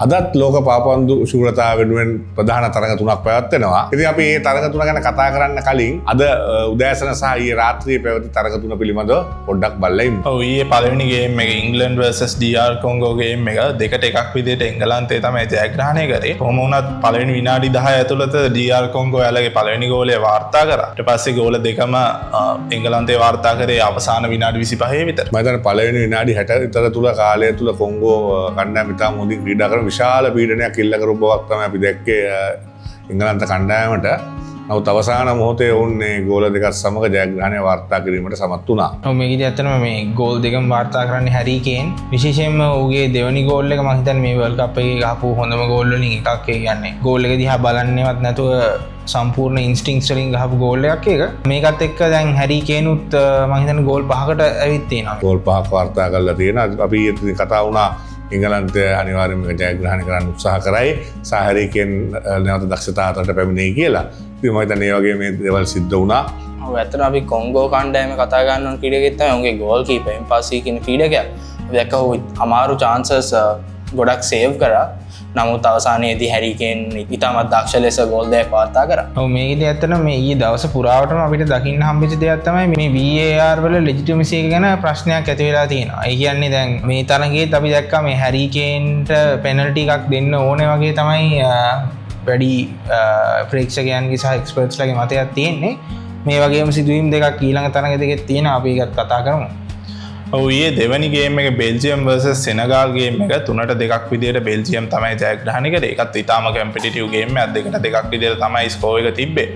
අදත් ලෝක පාපන්දු ශූරතාව වෙනුවෙන් ප්‍රධාන තරඟ තුනක් පැවැත්වෙනවා. ඉතින් අපි මේ තරඟ තුන ගැන කතා කරන්න කලින් අද උදෑසන සහ ඊයේ රාත්‍රියේ පැවති තරඟ තුන පිළිබඳව පොඩ්ඩක් බලලා ඉමු. ඔව් ඊයේ පළවෙනි ගේම් එක England vs DR Congo game එක දෙකට එකක් විදිහට එංගලන්තය තමයි ජයග්‍රහණය කරේ. කොහොම වුණත් පළවෙනි විනාඩි 10 ඇතුළත DR කොංගෝ යාලගේ පළවෙනි ගෝලය වාර්තා කරා. ඊට පස්සේ ගෝල දෙකම එංගලන්තය වාර්තා කරේ අවසාන විනාඩි 25 විතර. මම හිතන්නේ පළවෙනි විනාඩි 60 විතර තුල කාලය තුල කොංගෝ කණ්ඩායම ඉතාම හොඳින් ක්‍රීඩා කරන විශාල පීඩනයක් ඉල්ල කරපු බවක් තමයි අපි දැක්කේ එංගලන්ත කණ්ඩායමට. නමුත් අවසාන මොහොතේ වුන්නේ ගෝල දෙකක් සමග ජයග්‍රහණය වාර්තා කිරීමට සමත් වුණා. ඔව් මේකදී ඇත්තටම මේ ගෝල් දෙකම වාර්තා කරන්නේ හැරි කේන්. විශේෂයෙන්ම ඌගේ දෙවෙනි ගෝල් එක මම හිතන්නේ මේ වර්ල්ඩ් කප් එකේ ගහපු හොඳම ගෝල් වලින් එකක්. ඒ කියන්නේ ගෝල් එක දිහා බලන්නේවත් නැතුව සම්පූර්ණ ඉන්ස්ටින්ක්ට්ස් වලින් ගහපු ගෝල් එකක් ඒක. මේකත් එක්ක දැන් හැරි කේනුත් මම හිතන්නේ ගෝල් 5කට ඇවිත් තියෙනවා. ගෝල් 5ක් වාර්තා කරලා තියෙනවා. අපි ඊයේ කතා වුණා එංගලන්තය අනිවාර්යයෙන්ම ජයග්‍රහණය කරන්න උත්සාහ කරයි. හැරි කේන් නැවත දක්ෂතාවකට පැමිණෙයි කියලා. ඉතින් මම හිතන්නේ ඒ වගේ මේ දේවල් සිද්ධ වුණා. ඔව් ඇත්තටම අපි කොංගෝ කණ්ඩායම කතා ගන්න ඕන ක්‍රීඩකයෙක් තමයි උන්ගේ ගෝල් කීපර් එම්පාසි කියන ක්‍රීඩකයා. අපි දැක්කා ඔහු අමාරු chances ගොඩක් සේව් කරා. නමුත් අවසානයේදී හැරි කේන් ඉතාමත් දක්ෂ ලෙස ගෝල් දෙකක් වාර්තා කරා. ඔව් මේකදී ඇත්තටම මේ ඊයේ දවස් පුරාවටම අපිට දකින්න හම්බෙච්ච දෙයක් තමයි මේ VAR වල ලෙජිටිමසි එක ගැන ප්‍රශ්නයක් ඇති වෙලා තියෙනවා. ඒ කියන්නේ දැන් මේ තරගයේත් අපි දැක්කා මේ හැරි කේන්ට පෙනල්ටි එකක් දෙන්න ඕනේ වගේ තමයි වැඩි ප්‍රේක්ෂකයන්ගේ සහ එක්ස්පර්ට්ස්ලාගේ මතයක් තියෙන්නේ. මේ වගේම සිදුවීම් දෙකක් ඊළඟ තරග දෙකේ තියෙනවා. අපි ඒකත් කතා කරමු. ඔව් ඊයේ දෙවැනි ගේම් එක බෙල්ජියම් vs සෙනගල් ගේම් එක 3-2 විදිහට බෙල්ජියම් තමයි ජයග්‍රහණය කරේ. ඒකත් ඉතාම කම්පිටිටිව් ගේම් එකක්. 2-2 විදිහට තමයි ස්කෝර් එක තිබ්බේ.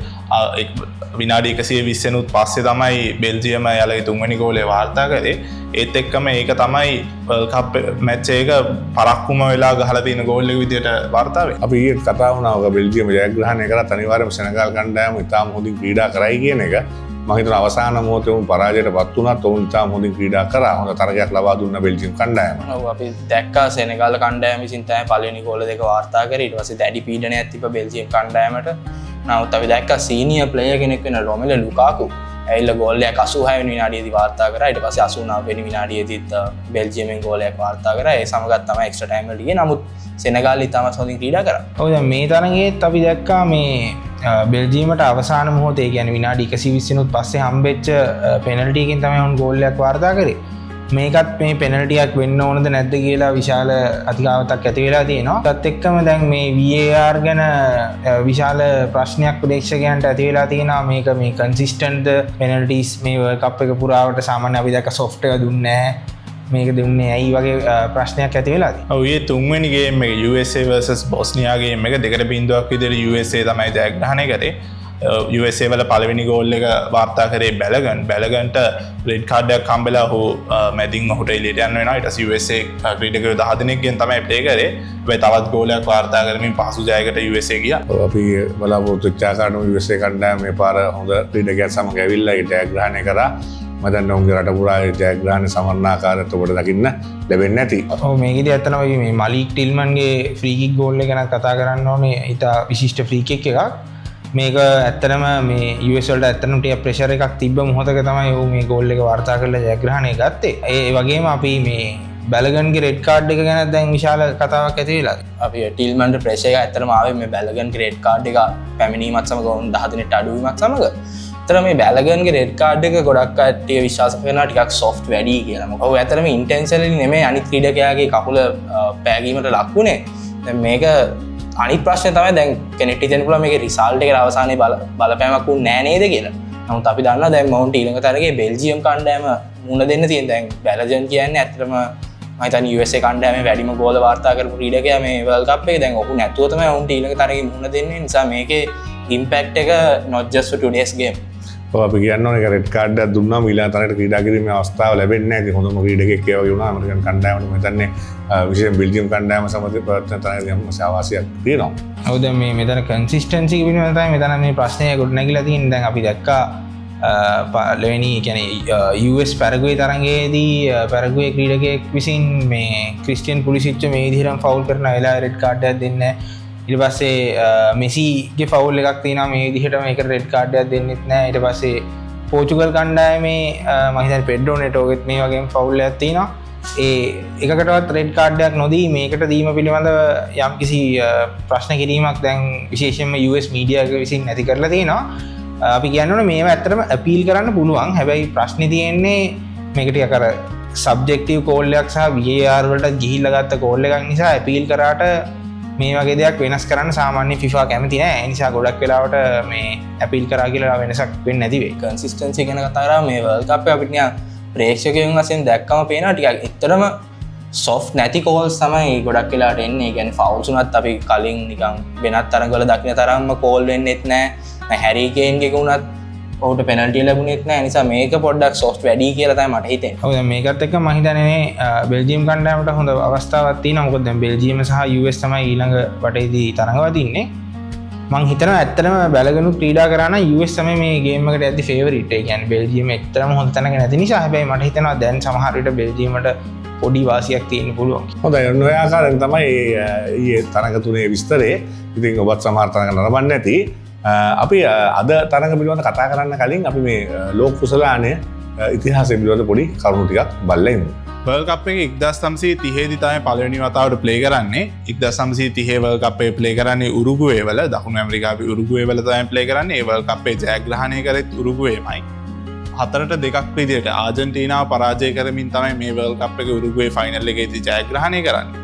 විනාඩි 120 නුත් පස්සේ තමයි බෙල්ජියම යාලගේ තුන්වෙනි ගෝලය වාර්තා කරේ. ඒත් එක්කම ඒක තමයි වර්ල්ඩ් කප් මැච් එක පරක්කුම වෙලා ගහලා තියෙන ගෝල් එක විදිහට වාර්තා වෙන්නේ. අපි ඊයේ කතා වුණා ඔක බෙල්ජියම ජයග්‍රහණය කරත් අනිවාර්යයෙන්ම සෙනගල් කණ්ඩායම ඉතාම හොඳින් ක්‍රීඩා කරයි කියන එක. මම හිතනවා අවසාන මොහොතේ උන් පරාජයටපත් වුණත් උන් ඉතාම හොඳින් ක්‍රීඩා කරා. හොඳ තරගයක් ලබා දුන්න බෙල්ජියම් කණ්ඩායම. ඔව් අපි දැක්කා සෙනගල් කණ්ඩායම විසින් තමයි පළවෙනි ගෝල දෙක වාර්තා කරේ. ඊට පස්සේ දැඩි පීඩනයක් තිබ්බ බෙල්ජියම් කණ්ඩායමට. නමුත් අපි දැක්කා සීනියර් ප්ලේයර් කෙනෙක් වෙන රොමෙලු ලුකාකු ඇවිල්ලා ගෝල් එකක් 86 වෙනි විනාඩියේදී වාර්තා කරා. ඊට පස්සේ 89 වෙනි විනාඩියේදීත් බෙල්ජියමෙන් ගෝල් එකක් වාර්තා කරා. ඒ සමගත් තමයි එක්ස්ට්‍රා ටයිම් වලට ගියේ. නමුත් සෙනගල් ඉතාමත් හොඳින් ක්‍රීඩා කරා. ඔව් දැන් මේ තරගයේත් අපි දැක්කා මේ බෙල්ජියමට අවසාන මොහොතේ කියන්නේ විනාඩි 120 නුත් පස්සේ හම්බෙච්ච පෙනල්ටි එකකින් තමයි උන් ගෝල් එකක් වාර්තා කරේ. මේකත් මේ පෙනල්ටියක් වෙන්න ඕනද නැද්ද කියලා විශාල අධිකාවතක් ඇති වෙලා තියෙනවා. ඒත් එක්කම දැන් මේ VAR ගැන විශාල ප්‍රශ්නයක් ප්‍රේක්ෂකයන්ට ඇති වෙලා තියෙනවා. මේක මේ කන්සිස්ටන්ට්ද පෙනල්ටිස් මේ වර්ල්ඩ් කප් එක පුරාවට සාමාන්‍ය අපි දැක්ක සොෆ්ට් එක දුන්නේ නැහැ. මේක දුන්නේ ඇයි වගේ ප්‍රශ්නයක් ඇති වෙලා තියෙනවා. ඔව් ඊයේ තුන්වෙනි ගේම් එක USA vs බොස්නියා ගේම් එක 2-0 විදිහට USA තමයි ජයග්‍රහණය කරේ. USA වල පළවෙනි ගෝල් එක වාර්තා කරේ බැලගන්ට රෙඩ් කාඩ් එකක් හම්බෙලා ඔහු මැදින් ඔහුට එළියට යන්න වෙනවා. ඊට පස්සේ USA ක්‍රීඩකයෝ 10 දෙනෙක්ගෙන් තමයි ප්ලේ කරේ. ඒ තවත් ගෝලයක් වාර්තා කරමින් පහසු ජයකට USA ගියා. අපි බලාපොරොත්තු වෙච්ච ආකාරයට USA කණ්ඩායම මේ පාර හොඳ ක්‍රීඩකයන් සමග ඇවිල්ලා ඒ ජයග්‍රහණය කරා. මම දන්නවා උන්ගේ රට පුරා ජයග්‍රහණ සමරනාකාරයට ඔබට දකින්න ලැබෙන්නේ නැති. ඔව් මේකදී ඇත්තටම මේ මලික් ටිල්මන්ගේ ෆ්‍රී කික් ගෝල් එක ගැන කතා කරන්න ඕනේ. ඊට විශිෂ්ට ෆ්‍රී කික් එකක්. මේක ඇත්තටම මේ US වලට ඇත්තටම ටික ප්‍රෙෂර් එකක් තිබ්බ මොහොතක තමයි ඌ මේ ගෝල් එක වාර්තා කරලා ජයග්‍රහණය ගත්තේ. ඒ වගේම අපි මේ බැලගන්ගේ රෙඩ් කාඩ් එක ගැන දැන් විශාල කතාවක් ඇති වෙලා. අපි ටිල්මන්ට ප්‍රෙෂර් එක ඇත්තටම ආවේ මේ බැලගන්ගේ රෙඩ් කාඩ් එක පැමිණීමත් සමග උන් 10 දිනට අඩුවීමත් සමග. ඇත්තටම මේ බැලගන්ගේ රෙඩ් කාඩ් එක ගොඩක් කට්ටිය විශ්වාස කරනවා ටිකක් සොෆ්ට් වැඩි කියලා. මොකද ඔව් ඇත්තටම ඉන්ටෙන්ෂනලි නෙමෙයි අනිත් ක්‍රීඩකයාගේ කකුල පෑගීමට ලක් වුණේ. දැන් මේක අනිත් ප්‍රශ්නය තමයි දැන් කෙනෙක්ට හිතෙන්න පුළුවන් මේකේ රිසල්ට් එකට අවසානයේ බලපෑමක් වුණ නෑ නේද කියලා. නමුත් අපි දන්නවා දැන් මවුන්ට් ඊළඟ තරගයේ බෙල්ජියම් කණ්ඩායම මුණ දෙන්න තියෙන දැන් බැලජන් කියන්නේ ඇත්තටම මම හිතන්නේ USA කණ්ඩායමේ වැඩිම ගෝල වාර්තා කරපු ක්‍රීඩකයා මේ වර්ල්ඩ් කප් එකේ දැන් ඔහු නැතුව තමයි උන්ට ඊළඟ තරගයේ මුණ දෙන්නේ. නිසා මේකේ ඉම්පැක්ට් එක not just for today's game. ඔව් අපි කියන්න ඕනේ රෙඩ් කාඩ් එකක් දුන්නාම ඊළඟ තරගයට ක්‍රීඩා කිරීමේ අවස්ථාව ලැබෙන්නේ නැහැ. ඉතින් හොඳම ක්‍රීඩකයෙක් ඒ වගේ වුණා ඇමරිකන් කණ්ඩායමට මම හිතන්නේ විශේෂයෙන් බෙල්ජියම් කණ්ඩායම සමග ප්‍රයත්න තරගයක අවශ්‍යතාවයක් තියෙනවා. ඔව් දැන් මේ මෙතන කන්සිස්ටන්සි එක පිළිබඳව තමයි මෙතන මේ ප්‍රශ්නය ගොඩනැගිලා තියෙන්නේ. දැන් අපි දැක්කා පළවෙනි කියන්නේ US පැරගුවේ තරගයේදී පැරගුවේ ක්‍රීඩකයෙක් විසින් මේ ක්‍රිස්ටියන් පුලිසිච් මේ විදිහටම ෆවුල් කරන වෙලාවේ රෙඩ් කාඩ් එකක් දෙන්නේ නැහැ. ඊට පස්සේ මෙසිගේ ෆවුල් එකක් තියෙනවා මේ විදිහටම ඒක රෙඩ් කාඩ් එකක් දෙන්නෙත් නැහැ. ඊට පස්සේ පෝර්චුගල් කණ්ඩායමේ මම හිතන්නේ පෙඩ්‍රෝ නෙටෝගෙත් මේ වගේම ෆවුල් එකක් තියෙනවා. එකකටවත් රෙඩ් කාඩ්ඩයක් නොදී මේකට දීම පිළිබඳව යම් කිසි ප්‍රශ්න කිරීමක් දැන් විශේෂයෙන්ම US මීඩියා විසින් නැති කරලා තියෙනවා. අපි කියන්නවනේ මේවා ඇත්තටම අපීල් කරන්න පුළුවන්. හැබැයි ප්‍රශ්නේ තියෙන්නේ මේකට යකර සබ්ජෙක්ටිව් කෝල් එකක් සහ VAR වලට ගිහිල්ලා ගත්ත කෝල් එකක් නිසා අපීල් කරාට මේ වගේ දෙයක් වෙනස් කරන්න සාමාන්‍ය FIFA කැමති නැහැ. ඒ නිසා ගොඩක් වෙලාවට මේ අපීල් කරා කියලා වෙනසක් වෙන්නේ නැති වෙයි. කන්සිස්ටන්සි ගැන කතා කරා මේ වර්ල්ඩ් කප් එක අපිට නිකන් ප්‍රේක්ෂකයන් වශයෙන් දැක්කම පේනවා ටිකක් ඇත්තටම සොෆ්ට් නැති කෝල්ස් තමයි ගොඩක් වෙලාට එන්නේ. ඒ කියන්නේ ෆවුල්ස් උනත් අපි කලින් නිකන් වෙනත් තරඟවල දකින්න තරම්ම කෝල් වෙන්නෙත් නැහැ. හැරි කේන් එක උනත් ඔහුට පෙනල්ටි ලැබුණෙත් නැහැ. නිසා මේක පොඩ්ඩක් සොෆ්ට් වැඩි කියලා තමයි මට හිතෙන්නේ. ඔව් දැන් මේකත් එක්ක මම හිතන්නේ බෙල්ජියම් කණ්ඩායමට හොඳ අවස්ථාවක් තියෙනවා. මොකද දැන් බෙල්ජියම සහ US තමයි ඊළඟ වටේදී තරඟ වදින්නේ. මං හිතනවා ඇත්තටම බැලගනු ක්‍රීඩා කරා නම් US තමයි මේ ගේම් එකට ඇද්දි ෆේවරිට්. ඒ කියන්නේ බෙල්ජියම ඇත්තටම හොඳ තැනක නැති නිසා. හැබැයි මට හිතෙනවා දැන් සමහර විට බෙල්ජියමට පොඩි වාසියක් තියෙන්න පුළුවන්. හොඳයි ඔන්න ඔය ආකාරයෙන් තමයි ඊයේ තරඟ තුනේ විස්තරේ. ඉතින් ඔබත් සමහර තරඟ නරඹන්නේ නැති. අපි අද තරඟ පිළිබඳව කතා කරන්න කලින් අපි මේ ලෝක කුසලානය ඉතිහාසය පිළිබඳව පොඩි කරුණු ටිකක් බලලා ඉමු. වර්ල්ඩ් කප් එක 1930 දී තමයි පළවෙනි වතාවට ප්ලේ කරන්නේ. 1930 වර්ල්ඩ් කප් එක ප්ලේ කරන්නේ උරුගුවේ වල, දකුණු ඇමරිකාවේ උරුගුවේ වල තමයි ප්ලේ කරන්නේ. ඒ වර්ල්ඩ් කප් එක ජයග්‍රහණය කරෙත් උරුගුවේමයි. 4-2 විදිහට ආජන්ටිනාව පරාජය කරමින් තමයි මේ වර්ල්ඩ් කප් එක උරුගුවේ ෆයිනල් එකේදී ජයග්‍රහණය කරන්නේ.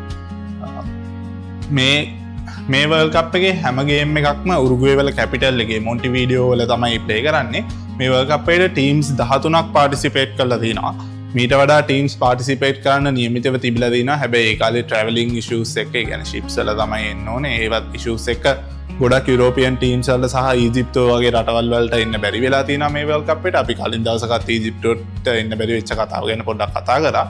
මේ වර්ල්ඩ් කප් එකේ හැම ගේම් එකක්ම උරුගුවේ වල කැපිටල් එකේ මොන්ටිවීඩියෝ වල තමයි ප්ලේ කරන්නේ. මේ වර්ල්ඩ් කප් එකට ටීම්ස් 13ක් පාර්ටිසිපේට් කරලා තිනවා. මීට වඩා ටීම්ස් පාර්ටිසිපේට් කරන්න නියමිතව තිබිලා තිනවා. හැබැයි ඒ කාලේ ට්‍රැවලින් ඉෂුස් එක්ක, ඒ කියන්නේ ෂිප්ස් වල තමයි එන්න ඕනේ. ඒවත් ඉෂුස් එක්ක ගොඩක් යුරෝපියන් ටීම්ස් වල සහ ඊජිප්තුව වගේ රටවල් වලට එන්න බැරි වෙලා තියෙනවා මේ වර්ල්ඩ් කප් එකට. අපි කලින් දවසකත් ඊජිප්තුවට එන්න බැරි වෙච්ච කතාව ගැන පොඩ්ඩක් කතා කරා.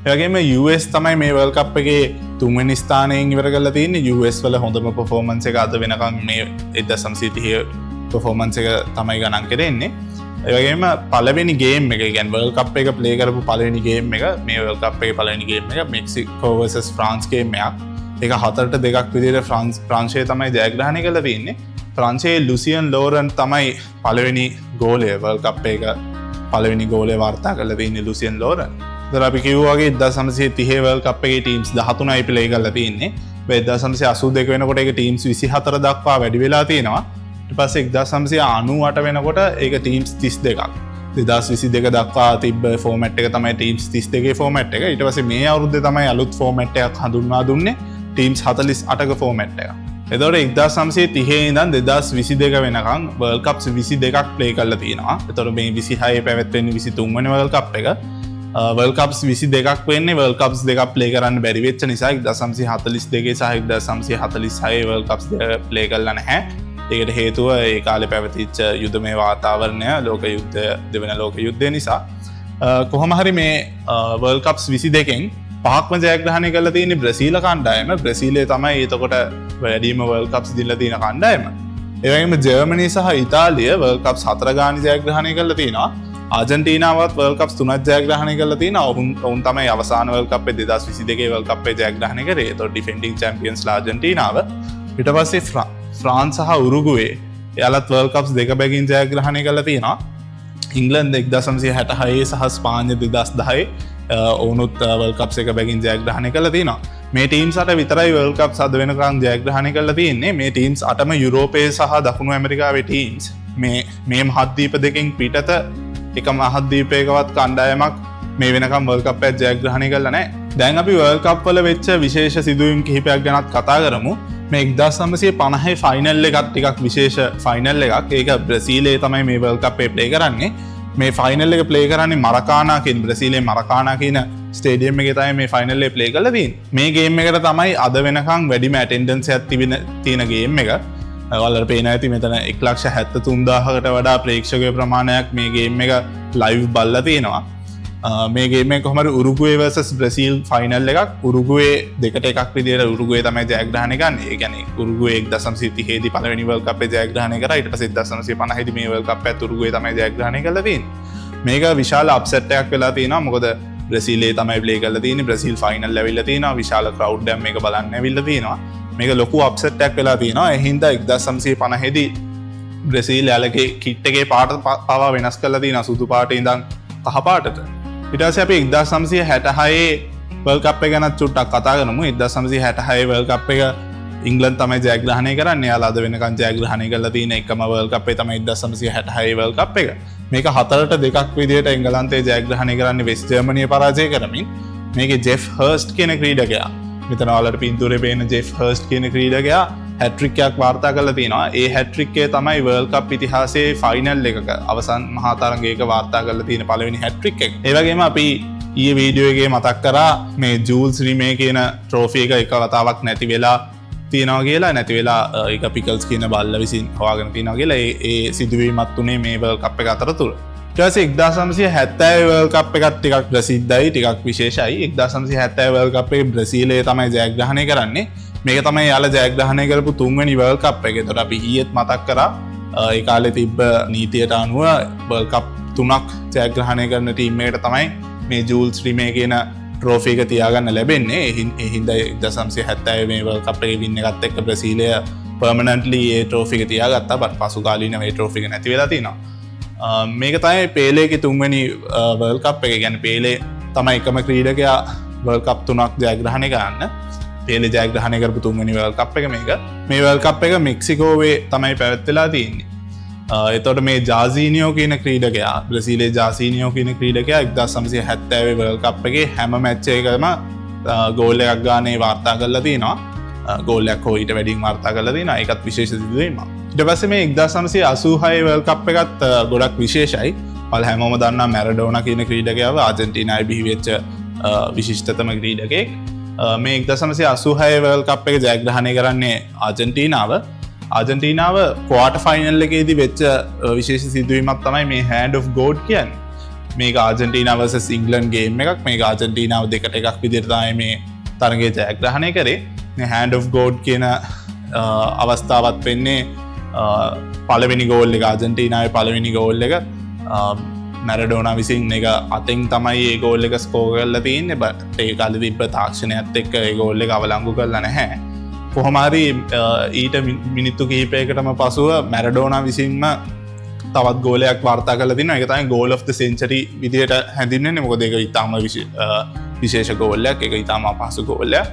ඒ වගේම US තමයි මේ වර්ල්ඩ් කප් එකේ 3 වෙනි ස්ථානයෙන් ඉවර කරලා තියෙන්නේ. US වල හොඳම පර්ෆෝමන්ස් එක අද වෙනකන් මේ 1930 පර්ෆෝමන්ස් එක තමයි ගණන් කරන්නේ. ඒ වගේම පළවෙනි ගේම් එක, කියන්නේ වර්ල්ඩ් කප් එක ප්ලේ කරපු පළවෙනි ගේම් එක, මේ වර්ල්ඩ් කප් එකේ පළවෙනි ගේම් එක මෙක්සිකෝ vs ෆ්‍රාන්ස් ගේම් එකක්. ඒක 4-2 විදිහට ප්‍රංශය තමයි ජයග්‍රහණය කරලා තියෙන්නේ. ප්‍රංශයේ ලුසියන් ලෝරන් තමයි පළවෙනි ගෝලය, වර්ල්ඩ් කප් එක පළවෙනි ගෝලය වාර්තා කරලා තියෙන්නේ ලුසියන් ලෝරන්. ඒතර අපි කිව්වා වගේ 1930 වර්ල්ඩ් කප් එකේ ටීම්ස් 13යි ප්ලේ කරලා තියෙන්නේ. 1982 වෙනකොට ඒක ටීම්ස් 24 දක්වා වැඩි වෙලා තියෙනවා. ඊට පස්සේ 1998 වෙනකොට ඒක ටීම්ස් 32ක්. 2022 දක්වා තිබ්බ ෆෝමැට් එක තමයි ටීම්ස් 32 ෆෝමැට් එක. ඊට පස්සේ මේ අවුරුද්දේ තමයි අලුත් ෆෝමැට් එකක් හඳුන්වා දුන්නේ ටීම්ස් 48ක ෆෝමැට් එක. එතකොට 1930 ඉඳන් 2022 වෙනකන් වර්ල්ඩ් කප්ස් 22ක් ප්ලේ කරලා තියෙනවා. එතකොට මේ 26 පැවැත්වෙන්නේ 23 වෙනි වර්ල්ඩ් කප් එක. වර්ල්ඩ් කප්ස් 22ක් වෙන්නේ වර්ල්ඩ් කප්ස් දෙකක් ප්ලේ කරන්න බැරි වෙච්ච නිසා 1942 සහ 1946 වර්ල්ඩ් කප්ස් දෙක ප්ලේ කරලා නැහැ. ඒකට හේතුව ඒ කාලේ පැවතිච්ච යුද්ධමය වාතාවරණය, ලෝක යුද්ධය, දෙවන ලෝක යුද්ධය නිසා. කොහොම හරි මේ වර්ල්ඩ් කප්ස් 22කින් පහක්ම ජයග්‍රහණය කරලා තියෙන්නේ බ්‍රසීල කණ්ඩායම. බ්‍රසීලය තමයි එතකොට වැඩිම වර්ල්ඩ් කප්ස් දීලා තියෙන කණ්ඩායම. ඒ වගේම ජර්මනි සහ ඉතාලිය වර්ල්ඩ් කප්ස් 4 ගානේ ජයග්‍රහණය කරලා තියෙනවා. ආජන්ටීනාවත් වර්ල්ඩ් කප්ස් 3ක් ජයග්‍රහණය කරලා තියෙනවා. ඔවුන් තමයි අවසාන වර්ල්ඩ් කප් එක 2022 වර්ල්ඩ් කප් එක ජයග්‍රහණය කරේ. ඒතකොට ඩිෆෙන්ඩිං චැම්පියන්ස්ලා ආජන්ටීනාව. ඊට පස්සේ ෆ්‍රාන්ස් සහ උරුගුවේ එයාලත් වර්ල්ඩ් කප්ස් දෙක බැගින් ජයග්‍රහණය කරලා තියෙනවා. ඉංග්ලන්ඩ් 1966 සහ ස්පාඤ්ඤ 2010 ඔවුනුත් වර්ල්ඩ් කප්ස් එක බැගින් ජයග්‍රහණය කරලා තියෙනවා. මේ ටීම්ස් 8 විතරයි වර්ල්ඩ් කප්ස් අද වෙනකන් ජයග්‍රහණය කරලා තියෙන්නේ. මේ ටීම්ස් 8ම යුරෝපයේ සහ දකුණු ඇමරිකාවේ ටීම්ස්. මේ මහද්වීප දෙකෙන් පිටත එක මහද්වීපයකවත් කණ්ඩායමක් මේ වෙනකම් වර්ල්ඩ් කප් එක ජයග්‍රහණය කරලා නැහැ. දැන් අපි වර්ල්ඩ් කප් වල වෙච්ච විශේෂ සිදුවීම් කිහිපයක් ගැනත් කතා කරමු. මේ 1950 ෆයිනල් එකත් ටිකක් විශේෂ ෆයිනල් එකක්. ඒක බ්‍රසීලයේ තමයි මේ වර්ල්ඩ් කප් එක ප්ලේ කරන්නේ. මේ ෆයිනල් එක ප්ලේ කරන්නේ මරකානා කියන බ්‍රසීලයේ මරකානා කියන ස්ටේඩියම් එකේ තමයි මේ ෆයිනල් එක ප්ලේ කරලා තියෙන්නේ. මේ ගේම් එකට තමයි අද වෙනකන් වැඩිම ඇටෙන්ඩන්ස් එකක් තියෙන ගේම් එක. ඔයාලට පේන ඇති මෙතන 1,73,000කට වඩා ප්‍රේක්ෂක ප්‍රමාණයක් මේ ගේම් එක ලයිව් බලලා තියෙනවා. මේ ගේම එක කොහමද උරුගුවේ vs බ්‍රසීල් ෆයිනල් එකක්. උරුගුවේ 2-1 විදියට උරුගුවේ තමයි ජයග්‍රහණය ගන්නේ. ඒ කියන්නේ උරුගුවේ 1930 දී පළවෙනි වර්ල්ඩ් කප් එක ජයග්‍රහණය කරා. ඊට පස්සේ 1950 දී මේ වර්ල්ඩ් කප් එකත් උරුගුවේ තමයි ජයග්‍රහණය කරලා තියෙන්නේ. මේක විශාල අප්සෙට් එකක් වෙලා තියෙනවා. මොකද බ්‍රසීලයේ තමයි ප්ලේ කරලා තියෙන්නේ. බ්‍රසීල් ෆයිනල් ඇවිල්ලා තියෙනවා. විශාල ක්‍රවුඩ් එකක් මේක බලන්න ඇවිල්ලා තියෙනවා. මේක ලොකු අප්සෙට් එකක් වෙලා තියෙනවා. ඒ හින්දා 1950 දී බ්‍රසීල් යාලගේ කිට් එකේ පාට පවා වෙනස් කරලා තියෙනවා. සුදු පාටේ ඉඳන් කහ පාටට. ඉටස අපි 1966 වර්ල්ඩ් කප් එක ගැන චුට්ටක් කතා කරමු. 1966 වර්ල්ඩ් කප් එක ඉංගලන්ඩ් තමයි ජයග්‍රහණය කරන්නේ. යාලා අද වෙනකන් ජයග්‍රහණය කරලා තියෙන එකම වර්ල්ඩ් කප් එක තමයි 1966 වර්ල්ඩ් කප් එක. මේක 4-2ක් විදිහට එංගලන්තය ජයග්‍රහණය කරන්නේ වෙස්ට් ජර්මනිය පරාජය කරමින්. මේකේ ජෙෆ් හර්ස්ට් කියන ක්‍රීඩකයා, මෙතන ඔයාලට පින්තූරේ පේන ජෙෆ් හර්ස්ට් කියන ක්‍රීඩකයා හැට්‍රික් එකක් වාර්තා කරලා තිනවා. ඒ හැට්‍රික් එක තමයි වර්ල්ඩ් කප් ඉතිහාසයේ ෆයිනල් එකක අවසන් මහා තරගයක වාර්තා කරලා තියෙන පළවෙනි හැට්‍රික් එක. ඒ වගේම අපි ඊයේ වීඩියෝ එකේ මතක් කරා මේ ජූල්ස් රිමේ කියන ට්‍රෝෆි එක එක වතාවක් නැති වෙලා තියෙනවා කියලා. නැති වෙලා ඒක පිකල්ස් කියන බල්ලා විසින් හොයාගෙන තියෙනවා කියලා. ඒ සිදුවීමත් උනේ මේ වර්ල්ඩ් කප් එක අතරතුර. ඊට පස්සේ 1970 වර්ල්ඩ් කප් එකත් ටිකක් ප්‍රසිද්ධයි, ටිකක් විශේෂයි. 1970 වර්ල්ඩ් කප් එකේ බ්‍රසීලය තමයි ජයග්‍රහණය කරන්නේ. මේක තමයි යාලා ජයග්‍රහණය කරපු තුන්වෙනි වර්ල්ඩ් කප් එක. ඒතකොට අපි ඊයේත් මතක් කරා ඒ කාලේ තිබ්බ නීතියට අනුව වර්ල්ඩ් කප් 3ක් ජයග්‍රහණය කරන ටීම් එකට තමයි මේ ජූල්ස් රිමේ කියන ට්‍රෝෆි එක තියාගන්න ලැබෙන්නේ. ඒ හින්දා 1970 මේ වර්ල්ඩ් කප් එකේ වින් එකත් එක්ක බ්‍රසීලය පර්මනන්ට්ලි ඒ ට්‍රෝෆි එක තියාගත්තා. බට් පසු කාලීනව මේ ට්‍රෝෆි එක නැති වෙලා තියෙනවා. මේක තමයි පේලේගේ තුන්වෙනි වර්ල්ඩ් කප් එක. කියන්නේ පේලේ තමයි එකම ක්‍රීඩකයා වර්ල්ඩ් කප් 3ක් ජයග්‍රහණය කරන්න. පේලේ ජයග්‍රහණය කරපු තුන්වෙනි වර්ල්ඩ් කප් එක මේක. මේ වර්ල්ඩ් කප් එක මෙක්සිකෝවේ තමයි පැවැත්වෙලා තියෙන්නේ. එතකොට මේ ජාසීනියෝ කියන ක්‍රීඩකයා, බ්‍රසීලයේ ජාසීනියෝ කියන ක්‍රීඩකයා 1970 වර්ල්ඩ් කප් එකේ හැම මැච් එකකම ගෝල් එකක් ගානේ වාර්තා කරලා තිනවා. ගෝල් එකක් හෝ ඊට වැඩියෙන් වාර්තා කරලා තිනවා. ඒකත් විශේෂ සිදුවීමක්. ඊට පස්සේ මේ 1986 වර්ල්ඩ් කප් එකත් ගොඩක් විශේෂයි. ඔයාලා හැමෝම දන්නා මැරඩෝනා කියන ක්‍රීඩකයාව ආජන්ටිනාවේ බිහි වෙච්ච විශිෂ්ටතම ක්‍රීඩකයෙක්. මේ 1986 වර්ල්ඩ් කප් එක ජයග්‍රහණය කරන්නේ ආජන්ටිනාව ක්වාටර් ෆයිනල් එකේදී වෙච්ච විශේෂ සිදුවීමක් තමයි මේ හෑන්ඩ් ඔෆ් ගෝඩ් කියන්නේ. මේක ආජන්ටිනාව vs ඉංග්ලන්ඩ් ගේම් එකක්. මේක ආජන්ටිනාව 2-1 විදිහට තමයි මේ තරගය ජයග්‍රහණය කරේ. මේ හෑන්ඩ් ඔෆ් ගෝඩ් කියන අවස්ථාවත් වෙන්නේ පළවෙනි ගෝල් එක, ආජන්ටිනාවේ පළවෙනි ගෝල් එක මැරඩෝනා විසින් එක අතින් තමයි ඒ ගෝල් එක ස්කෝර් කරලා තියෙන්නේ. බට් ඒ කාලේ තිබ්බ තාක්ෂණයත් එක්ක ඒ ගෝල් එක අවලංගු කරලා නැහැ. කොහොම හරි ඊට මිනිත්තු කිහිපයකටම පසුව මැරඩෝනා විසින්ම තවත් ගෝලයක් වාර්තා කරලා තිනවා. ඒක තමයි goal of the century විදියට හැඳින්වෙන්නේ. මොකද ඒක ඊටාම විශේෂ ගෝලයක්. ඒක ඊටාම අපහසු ගෝලයක්.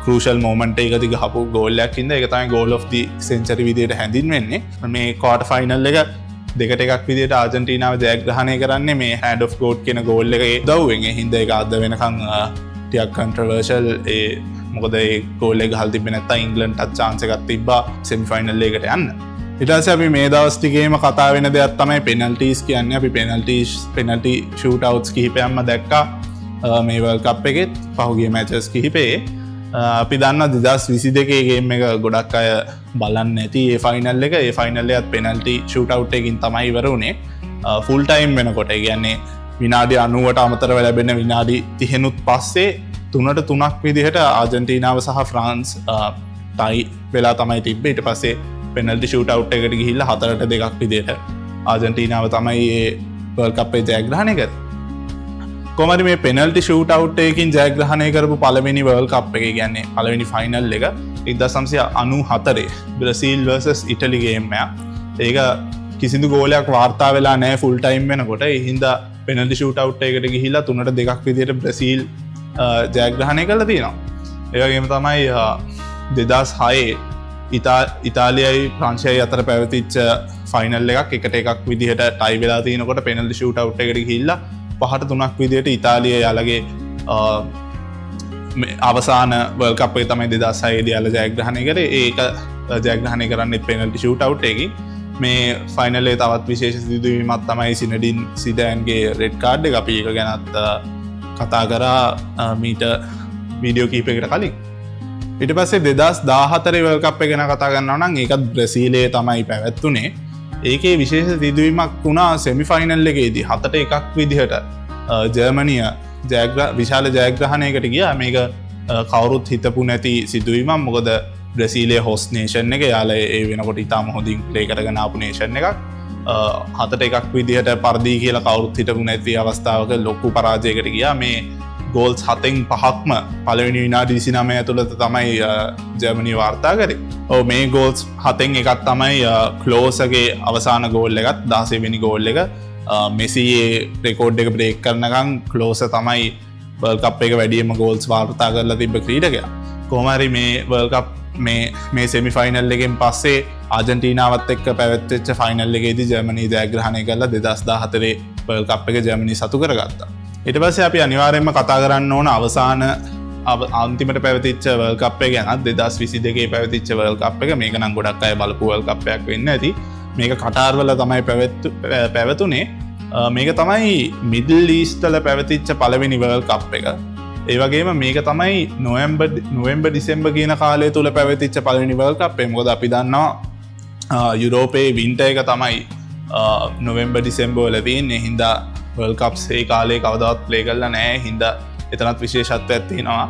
crucial moment එකදී ගහපු ගෝලයක් ඉඳලා ඒක තමයි goal of the century විදියට හැඳින්වෙන්නේ. මේ quarter final එක 2-1 විදියට ආජන්ටිනාව ජයග්‍රහණය කරන්නේ මේ hand of god කියන ගෝල් එකේ උදව්වෙන්. ඒ හින්දා ඒක අද වෙනකන් ටිකක් controversial. මොකද ඒ ගෝල් එක ගහලා තිබ්බේ නැත්නම් ඉංග්ලන්ඩ්ටත් chance එකක් තිබ්බා semi final එකට යන්න. ඊට පස්සේ අපි මේ දවස් ටිකේම කතා වෙන දෙයක් තමයි penalties කියන්නේ. අපි penalty shootouts කිහිපයක්ම දැක්කා මේ World Cup එකෙත් පහුගිය matches කිහිපේ. අපි දන්නවා 2022 ගේම් එක ගොඩක් අය බලන්න නැති ඒ ෆයිනල් එක. ඒ ෆයිනල් එකත් penalty shootout එකකින් තමයි ඉවර වුණේ. full time වෙනකොට. ඒ කියන්නේ විනාඩි 90ට අමතරව ලැබෙන විනාඩි 30නුත් පස්සේ 3-3ක් විදිහට ආජන්ටිනාව සහ ෆ්‍රාන්ස් ටයි වෙලා තමයි තිබ්බේ. ඊට පස්සේ penalty shootout එකට ගිහිල්ලා 4-2ක් විදිහට ආජන්ටිනාව තමයි මේ World Cup එක ජයග්‍රහණය කරේ. කොහමද මේ penalty shootout එකකින් ජයග්‍රහණය කරපු පළවෙනි World Cup එක, කියන්නේ පළවෙනි ෆයිනල් එක 1994 බ්‍රසීල් vs ඉටලි ගේම් එක. ඒක කිසිදු ගෝලයක් වාර්තා වෙලා නැහැ ෆුල් ටයිම් වෙනකොට. ඒ හින්දා penalty shootout එකකට ගිහිල්ලා 3-2ක් විදිහට බ්‍රසීල් ජයග්‍රහණය කරලා තියෙනවා. ඒ වගේම තමයි 2006 ඉතාලියයි ප්‍රංශයයි අතර පැවතිච්ච ෆයිනල් එකක් 1-1 විදිහට ටයි වෙලා තිනකොට penalty shootout එකට ගිහිල්ලා 5-3ක් විදිහට ඉතාලිය යාලගේ අවසාන World Cup එක තමයි 2006 දී යාලා ජයග්‍රහණය කරේ. ඒක ජයග්‍රහණය කරන්නේ penalty shootout එකකින්. මේ ෆයිනල් එකේ තවත් විශේෂ සිදුවීමක් තමයි සිනඩින් සිඩාන්ගේ රෙඩ් කාඩ් එක. අපි ඒක ගැනත් කතා කරා මීට වීඩියෝ කීපයකට කලින්. ඊට පස්සේ 2014 World Cup එක ගැන කතා කරනවා නම් ඒකත් බ්‍රසීලයේ තමයි පැවැත්වුනේ. ඒකේ විශේෂ සිදුවීමක් වුණා සෙමි ෆයිනල් එකේදී 7-1 විදිහට ජර්මනිය විශාල ජයග්‍රහණයකට ගියා. මේක කවුරුත් හිතපු නැති සිදුවීමක්. මොකද බ්‍රසීලයේ හොස්ට් නේෂන් එක යාලා ඒ වෙනකොට ඉතාම හොඳින් ප්ලේ කරගෙන ආපු නේෂන් එකක්. 7-1 විදිහට පරදී කියලා කවුරුත් හිතපු නැති අවස්ථාවක ලොකු පරාජයකට ගියා. මේ ගෝල්ස් 7-5ක්ම පළවෙනි විනාඩි 29 ඇතුළත තමයි ජර්මනිය වාර්තා කරේ. මේ ගෝල්ස් 7-1 තමයි ක්ලෝසගේ අවසාන ගෝල් එකත් 16 වෙනි ගෝල් එක මෙසියේ රෙකෝඩ් එක බ්‍රේක් කරනකම් ක්ලෝස තමයි වර්ල්ඩ් කප් එක වැඩියම ගෝල්ස් වාර්තා කරලා තිබ්බ ක්‍රීඩකයා. කොහොම හරි මේ වර්ල්ඩ් කප් මේ සෙමි ෆයිනල් එකෙන් පස්සේ ආජන්ටීනාවත් එක්ක පැවැත්වෙච්ච ෆයිනල් එකේදී ජර්මනී ජයග්‍රහණය කරලා 2014 වර්ල්ඩ් කප් එක ජර්මනී සතු කරගත්තා. ඊට පස්සේ අපි අනිවාර්යයෙන්ම කතා කරන්න ඕන අවසාන අන්තිමට පැවතිච්ච වර්ල්ඩ් කප් එක ගැන 2022 පැවතිච්ච වර්ල්ඩ් කප් එක. මේක නම් ගොඩක් අය බලපු වර්ල්ඩ් කප් එකක් වෙන්න ඇති. මේක කටාර් වල තමයි පැවතුනේ. මේක තමයි මිඩල් ඊස්ට් වල පැවතිච්ච පළවෙනි වර්ල්ඩ් කප් එක. ඒ වගේම මේක තමයි නොවැම්බර් ඩිසෙම්බර් කියන කාලය තුල පැවතිච්ච පළවෙනි වර්ල්ඩ් කප් එක. මොකද අපි දන්නවා යුරෝපයේ වින්ටර් එක තමයි නොවැම්බර් ඩිසෙම්බර් වල තියෙන්නේ. හින්දා වර්ල්ඩ් කප්ස් ඒ කාලේ කවදාවත් ප්ලේ කරලා නැහැ. හින්දා එතනත් විශේෂත්වයක් තියෙනවා.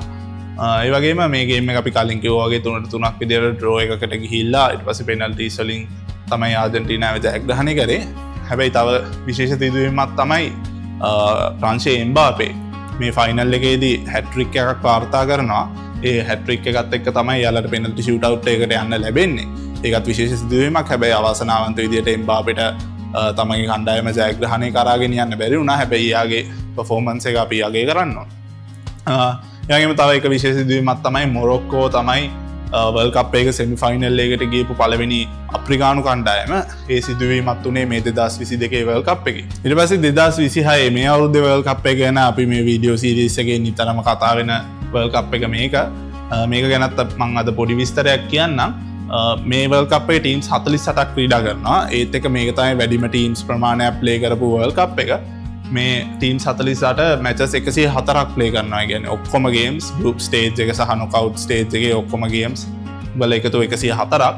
ඒ වගේම මේ ගේම් එක අපි කලින් කිව්වා වගේ 3-3ක් විදියට ඩ්‍රෝ එකකට ගිහිල්ලා ඊට පස්සේ පෙනල්ටිස් වලින් තමයි ආජන්ටිනාව ජයග්‍රහණය කරේ. හැබැයි තව විශේෂ තීන්දුවීමක් තමයි ප්‍රංශයේ එම්බාපේ මේ ෆයිනල් එකේදී හැට්‍රික් එකක් වාර්තා කරනවා. ඒ හැට්‍රික් එකත් එක්ක තමයි යාලට පෙනල්ටි ෂූට් අවුට් එකකට යන්න ලැබෙන්නේ. ඒකත් විශේෂ සිදුවීමක්. හැබැයි අවසනාවන්ත විදියට එම්බාපේට තමගේ කණ්ඩායම ජයග්‍රහණය කරාගෙන යන්න බැරි වුණා. හැබැයි යාගේ පර්ෆෝමන්ස් එක අපි අගය කරන්න ඕන. එයාගේම තව එක විශේෂ සිදුවීමක් තමයි මොරොක්කෝ තමයි වර්ල්ඩ් කප් එක සෙමි ෆයිනල් එකකට ගියපු පළවෙනි අප්‍රිකානු කණ්ඩායම. ඒ සිදුවීමත් උනේ මේ 2022 වර්ල්ඩ් කප් එකේ. ඊට පස්සේ 2026 මේ අවුරුද්දේ වර්ල්ඩ් කප් එක ගැන අපි මේ වීඩියෝ සීරීස් එකේ නිතරම කතා වෙන වර්ල්ඩ් කප් එක මේක. මේක ගැනත් මම අද පොඩි විස්තරයක් කියන්නම්. මේ වර්ල්ඩ් කප් එකේ ටීම්ස් 48ක් ක්‍රීඩා කරනවා. ඒත් එක මේක තමයි වැඩිම ටීම්ස් ප්‍රමාණයක් ප්ලේ කරපු වර්ල්ඩ් කප් එක. මේ ටීම්ස් 48 මැචස් 104ක් ප්ලේ කරනවා. කියන්නේ ඔක්කොම ගේම්ස් ගෲප් ස්ටේජ් එක සහ නොකවුට් ස්ටේජ් එකේ ඔක්කොම ගේම්ස් වල එකතු 104ක්.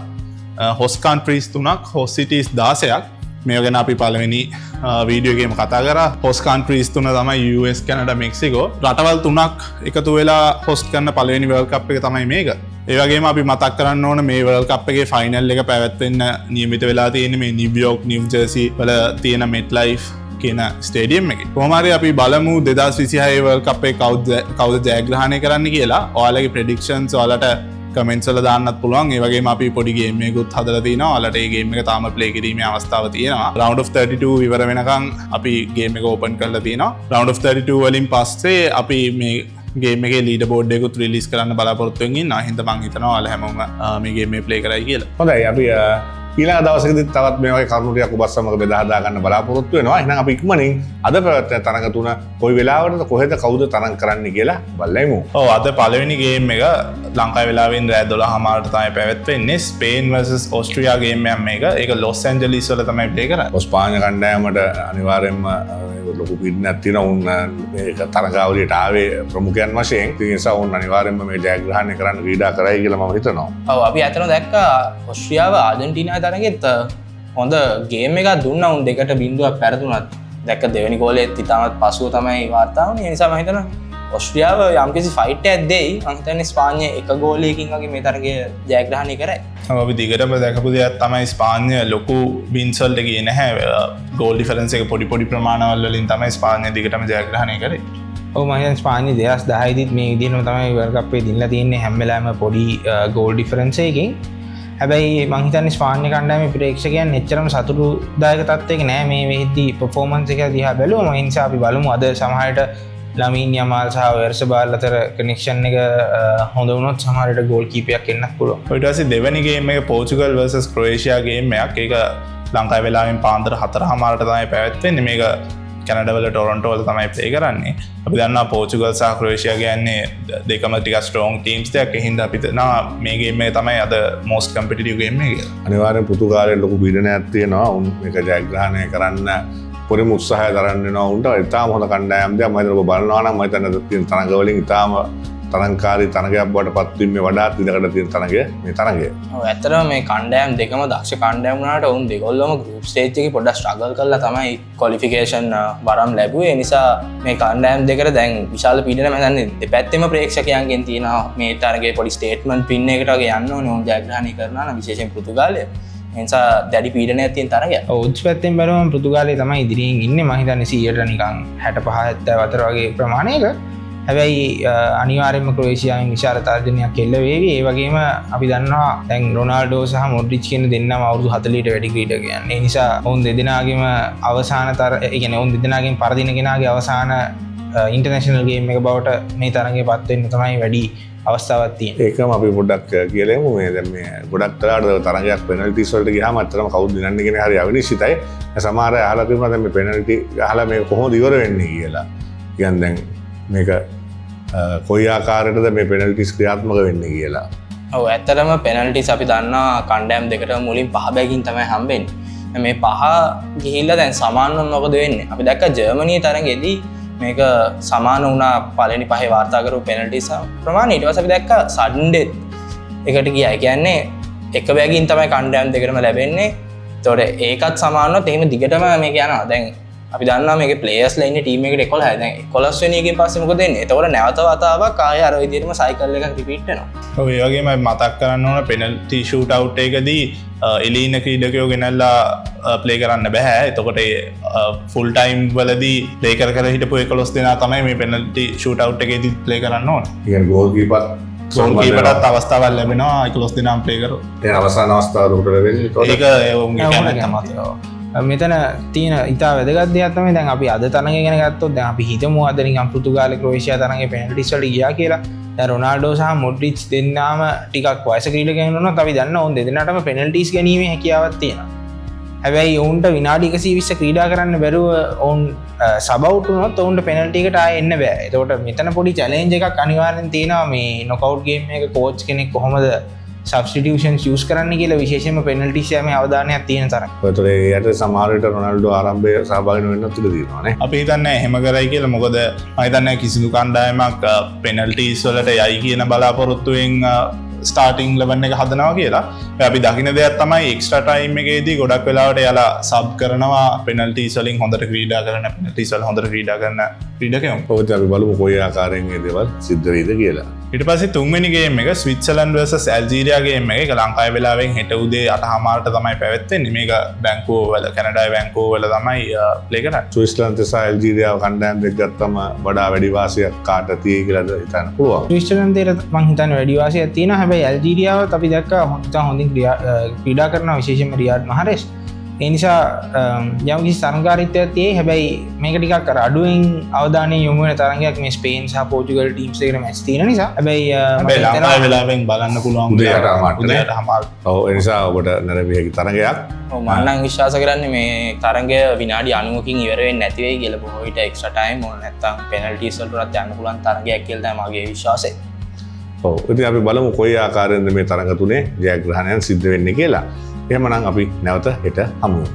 හොස්ට් කන්ට්‍රීස් 3ක්, හොස්ට් සිටීස් 16ක්. මේ ගැන අපි පළවෙනි වීඩියෝ එකේම කතා කරා. හොස්ට් කන්ට්‍රීස් 3 තමයි US, කැනඩා, මෙක්සිකෝ. රටවල් 3ක් එකතු වෙලා හොස්ට් කරන පළවෙනි වර්ල්ඩ් කප් එක තමයි මේක. ඒ වගේම අපි මතක් කරන්න ඕන මේ වර්ල්ඩ් කප් එකේ ෆයිනල් එක පැවැත්වෙන්න නියමිත වෙලා තියෙන්නේ මේ නිව්යෝර්ක්, නිව් ජර්සි වල තියෙන MetLife කියන ස්ටේඩියම් එක. කොහොම හරි අපි බලමු 2026 වර්ල්ඩ් කප් එක කවුද ජයග්‍රහණය කරන්න කියලා. ඔයාලගේ ප්‍රෙඩික්ෂන්ස් ඔයාලට කමෙන්ට්ස් වල දාන්නත් පුළුවන්. ඒ වගේම අපි පොඩි ගේම් එකකුත් හදලා තිනවා. ඔයාලට මේ ගේම් එක තාම ප්ලේ කිරීමේ අවස්ථාව තියෙනවා. round of 32 ඉවර වෙනකන් අපි ගේම් එක ඕපන් කරලා තිනවා. round of 32 වලින් පස්සේ අපි මේ ගේම් එකේ ලීඩර් බෝඩ් එකකුත් රිලීස් කරන්න බලාපොරොත්තු වෙමින් ඉන්නවා. හින්දා මම හිතනවා ඔයාලා හැමෝම මේ ගේම් එක ප්ලේ කරයි කියලා. හොඳයි අපි ඊළඟ දවසකදී තවත් මේ වගේ කරුණු ටිකක් ඔබත් සමග බෙදා හදා ගන්න බලාපොරොත්තු වෙනවා. එහෙනම් අපි ඉක්මනින් අද පැවැත්වෙන තරඟ තුන කොයි වෙලාවටද කොහෙද කවුද තරඟ කරන්නේ කියලා බලමු. ඔව් අද පළවෙනි ගේම් එක ලංකාවේ වෙලාවෙන් රෑ 12:00ට තමයි පැවැත්වෙන්නේ. ස්පේන් vs ඕස්ට්‍රියා ගේම් එකක් මේක. ඒක ලොස් ඇන්ජලිස් වල තමයි ප්ලේ කරන්නේ. ස්පාඤ්ඤ කණ්ඩායමට අනිවාර්යෙන්ම ලොකු පිටිනක් තියෙනවා. උන් මේක තරඟාවලියට ආවේ ප්‍රමුඛයන් වශයෙන්. ඒ නිසා උන් අනිවාර්යෙන්ම මේ ජයග්‍රහණය කරන්න ක්‍රීඩා කරයි කියලා මම හිතනවා. ඔව් අපි ඇත්තටම දැක්කා ඕස්ට්‍රියාව ආජන්ටිනා තරගෙත් හොඳ ගේම් එකක් දුන්නා. උන් 2-0ක් පැරදුනත් දැක්ක දෙවෙනි ගෝලෙත් ඉතාමත් පසුව තමයි වාර්තා වුනේ. ඒ නිසා මම හිතනවා ඕස්ට්‍රියාව යම්කිසි ෆයිට් එකක් දෙයි. මම හිතන්නේ ස්පාඤ්ඤය එක ගෝලයකින් වගේ මේ තරගය ජයග්‍රහණය කරයි. අපි දිගටම දැකපු දෙයක් තමයි ස්පාඤ්ඤය ලොකු වින්ස් වලට ගියේ නැහැ. ගෝල් ඩිෆරන්ස් එක පොඩි ප්‍රමාණවල වලින් තමයි ස්පාඤ්ඤය දිගටම ජයග්‍රහණය කරේ. ඔව් මම හිතන්නේ ස්පාඤ්ඤය 2010 දිත් මේ විදිහටම තමයි වර්ල්ඩ් කප් එකේ දිනලා තියෙන්නේ හැම වෙලාවෙම පොඩි ගෝල් ඩිෆරන්ස් එකකින්. හැබැයි මං හිතන්නේ ස්පාඤ්ඤ කණ්ඩායමේ ප්‍රේක්ෂකයන් එච්චරම සතුටුදායක තත්ත්වයක නෑ මේ වෙද්දී පර්ෆෝමන්ස් එක දිහා බැලුවම. ඒ නිසා අපි බලමු අද සමහරට ලමීන් යමාල් සහ වෙර්සබාල් අතර කනෙක්ෂන් එක හොඳ වුණොත් සමහරට ගෝල් කීපයක් එන්නත් පුළුවන්. ඊට පස්සේ දෙවෙනි ගේම් එක පෝර්චුගල් vs ක්‍රොේෂියා ගේම් එකක්. ඒක ලංකාවේ වෙලාවෙන් පාන්දර 4:00ට තමයි පැවැත්වෙන්නේ. මේක කැනඩාවල ටොරොන්ටෝ වල තමයි ප්ලේ කරන්නේ. අපි දන්නවා පෝර්චුගල් සහ ක්‍රොේෂියා කියන්නේ දෙකම ටිකක් ස්ට්‍රෝං ටීම්ස් දෙකක්. ඒ හින්දා අපි දන්නවා මේ ගේම් එක තමයි අද most competitive ගේම් එක කියලා. අනිවාර්යෙන් පෘතුගාලයෙන් ලොකු පීඩනයක් තියෙනවා. උන් මේක ජයග්‍රහණය කරන්න පොරිම උත්සාහය දරන්න වෙනවා. උන්ට ඉතාම හොඳ කණ්ඩායම් දෙයක්. මම හිතනවා ඔබ බලනවා නම් මම හිතන්නේ තියෙන තරඟ වලින් ඉතාම තරංකාරී තරගයක් බවට පත්වීමේ වඩාත් ඉඩකඩ තියෙන තරගය මේ තරගය. ඔව් ඇත්තටම මේ කණ්ඩායම් දෙකම දක්ෂ කණ්ඩායම් වුණාට උන් දෙකොල්ලම ගෲප් ස්ටේජ් එකේ පොඩ්ඩක් ස්ට්‍රගල් කරලා තමයි ක්වොලිෆිකේෂන් වරම් ලැබුවේ. ඒ නිසා මේ කණ්ඩායම් දෙකට දැන් විශාල පීඩනයක් මම දන්නේ දෙපැත්තෙම ප්‍රේක්ෂකයන්ගෙන් තියෙනවා. මේ තරගයේ පොඩි ස්ටේට්මන්ට් පින් එකකට වගේ යන්න ඕනේ උන් ජයග්‍රහණය කරනවා නම් විශේෂයෙන් පෘතුගාලය. එනිසා දැඩි පීඩනයක් තියෙන තරගයක්. ඔව්ස් පැත්තෙන් බැලුවම පෘතුගාලය තමයි ඉදිරියෙන් ඉන්නේ. මම හිතන්නේ 100ට නිකන් 65 70 අතර වගේ ප්‍රමාණයක. හැබැයි අනිවාර්යයෙන්ම ක්‍රොේෂියාවෙන් විශාල තර්ජනයක් එල්ල වේවි. ඒ වගේම අපි දන්නවා දැන් රොනාල්ඩෝ සහ මොඩ්රිච් කියන දෙන්නම අවුරුදු 40ට වැඩි ක්‍රීඩකයන්. ඒ නිසා ඔවුන් දෙදෙනාගේම අවසාන ඒ කියන්නේ ඔවුන් දෙදෙනාගෙන් පරදින කෙනාගේ අවසාන ඉන්ටර්නැෂනල් ගේම් එක බවට මේ තරඟේ පත් වෙන්න තමයි වැඩි අවස්ථාවක් තියෙන්නේ. ඒකම අපි පොඩ්ඩක් කියලෙමු. මේ දැන් මේ ගොඩක් වෙලාවට තරඟයක් පෙනල්ටිස් වලට ගියාම අත්‍තරම කවුද දිනන්නේ කියන හරිය අවිනිශ්චිතයි. සමහර අය අහලා තියෙනවා දැන් මේ පෙනල්ටි ගහලා මේක කොහොමද ඉවර වෙන්නේ කියලා. කියන්නේ දැන් මේක කොයි ආකාරයටද මේ පෙනල්ටිස් ක්‍රියාත්මක වෙන්නේ කියලා. ඔව් ඇත්තටම පෙනල්ටිස් අපි දන්නා කණ්ඩායම් දෙකට මුලින් 5 බැගින් තමයි හම්බෙන්නේ. මේ 5 ගිහිල්ලා දැන් සමානව මොකද වෙන්නේ? අපි දැක්ක ජර්මනියේ තරඟෙදී මේක සමාන වුණා පළවෙනි 5 වාර්තා කරපු පෙනල්ටිස් ප්‍රමාණය. ඊට පස්සේ අපි දැක්ක සඩන් ඩෙත් එකට ගියා. ඒ කියන්නේ එක බැගින් තමයි කණ්ඩායම් දෙකටම ලැබෙන්නේ. ඒතකොට ඒකත් සමානවත් එහෙම දිගටම මේක යනවා. දැන් අපි දන්නවා මේකේ ප්ලේයර්ස්ලා ඉන්නේ ටීම් එකට 11යි. දැන් 11 වෙනි එකෙන් පස්සේ මොකද වෙන්නේ? එතකොට නැවත වතාවක් ආයෙ අර විදිහටම සයිකල් එකක් රිපීට් වෙනවා. ඔව් ඒ වගේම මතක් කරන්න ඕන පෙනල්ටි ෂූට් අවුට් එකදී එලීන ක්‍රීඩකයෝ ගෙනල්ලා ප්ලේ කරන්න බෑ. එතකොට ෆුල් ටයිම් වලදී ප්ලේ කර හිටපු 11 දෙනා තමයි මේ පෙනල්ටි ෂූට් අවුට් එකේදී ප්ලේ කරන්න ඕන. කියන්නේ ගෝල් කීපර් කීපරට අවස්ථාවක් ලැබෙනවා 11 දෙනාම ප්ලේ කරොත්. ඒ අවසාන අවස්ථාව උඩට ලැබෙන්නේ. ඒක උන්ගේ කැමැත්ත මත. මෙතන තියෙන ඉතා වැදගත් දෙයක් තමයි දැන් අපි අද තරඟය ගැන ගත්තොත් දැන් අපි හිතමු අද නිකන් පෘතුගාල ක්‍රොේෂියා තරඟේ පෙනල්ටිස් වලට ගියා කියලා. දැන් රොනාල්ඩෝ සහ මොඩ්රිච් දෙන්නාම ටිකක් වයස ක්‍රීඩකයන් වුණොත් අපි දන්නවා ඔවුන් දෙදෙනාටම පෙනල්ටිස් ගැනීමේ හැකියාවක් තියෙනවා. හැබැයි ඔවුන්ට විනාඩි 120 ක්‍රීඩා කරන්න බැරුව ඔවුන් සබ් අවුට් වුණොත් ඔවුන්ට පෙනල්ටි එකට ආයෙ එන්න බෑ. ඒකට මෙතන පොඩි චැලෙන්ජ් එකක් අනිවාර්යෙන් තියෙනවා මේ නොකවුට් ගේම් එකක කෝච් කෙනෙක් කොහොමද සබ්ස්ටිටියුෂන්ස් යූස් කරන්න කියලා විශේෂයෙන්ම පෙනල්ටිස් යෑමේ අවධානයක් තියෙන තරම්. ඒතර ඒකට සමහර විට රොනාල්ඩෝ ආරම්භයේ සහභාගී වෙන්නත් ඉඩ තියෙනවා නේ. අපි හිතන්නේ එහෙම කරයි කියලා. මොකද මම හිතන්නේ කිසිදු කණ්ඩායමක් පෙනල්ටිස් වලට යයි කියන බලාපොරොත්තුවෙන් ස්ටාර්ටිං 11 එක හදනවා කියලා. අපි දකින්න දෙයක් තමයි එක්ස්ට්‍රා ටයිම් එකේදී ගොඩක් වෙලාවට යාලා සබ් කරනවා පෙනල්ටිස් වලින් හොඳට ක්‍රීඩා කරන පෙනල්ටිස් වල හොඳට ක්‍රීඩා කරන ක්‍රීඩකයෝ. ඔව් අපි බලමු කොයි ආකාරයෙන් මේ දේවල් සිද්ධ වෙයිද කියලා. ඊට පස්සේ තුන්වෙනි ගේම් එක ස්විට්සර්ලන්ඩ් vs ඇල්ජීරියා ගේම් එක. ඒක ලංකාවේ වෙලාවෙන් හෙට උදේ 8:00ට තමයි පැවැත්වෙන්නේ. මේක බැංකුව වල කැනඩාවේ බැංකුව වල තමයි ප්ලේ කරන්නේ. ස්විට්සර්ලන්ත සහ ඇල්ජීරියාව කණ්ඩායම් දෙක ගත්තම වඩා වැඩි වාසියක් කාට තියෙයි කියලාද හිතන්න පුළුවන්. ස්විට්සර්ලන්තයට මම හිතන්නේ වැඩි වාසියක් තියෙනවා. හැබැයි ඇල්ජීරියාවත් අපි දැක්කා හොඳින් ක්‍රීඩා කරනවා විශේෂයෙන්ම රියාඩ් මහරෙස්. ඒ නිසා යම් කිසි තරඟකාරීත්වයක් තියෙයි. හැබැයි මේක ටිකක් අර අඩුවෙන් අවධානය යොමු වෙන තරඟයක් මේ ස්පේන් සහ පෝර්චුගල් ටීම්ස් දෙකට මැච් තියෙන නිසා. හැබැයි ලංකාවේ වෙලාවෙන් බලන්න පුළුවන් උදේට හමාර. ඔව් ඒ නිසා ඔබට නැරඹිය හැකි තරඟයක්. ඔව් මම නම් විශ්වාස කරන්නේ මේ තරඟය විනාඩි 90කින් ඉවර වෙන්නේ නැති වෙයි කියලා. බොහෝ විට එක්ස්ට්‍රා ටයිම් ඕන නැත්තම් පෙනල්ටිස් වලට යන්න පුළුවන් තරඟයක් කියලා තමයි මගේ විශ්වාසය. ඔව් ඉතින් අපි බලමු කොයි ආකාරයෙන්ද මේ තරඟ තුනේ ජයග්‍රහණයන් සිද්ධ වෙන්නේ කියලා. එහෙමනම් අපි නැවත හෙට හමු වෙමු.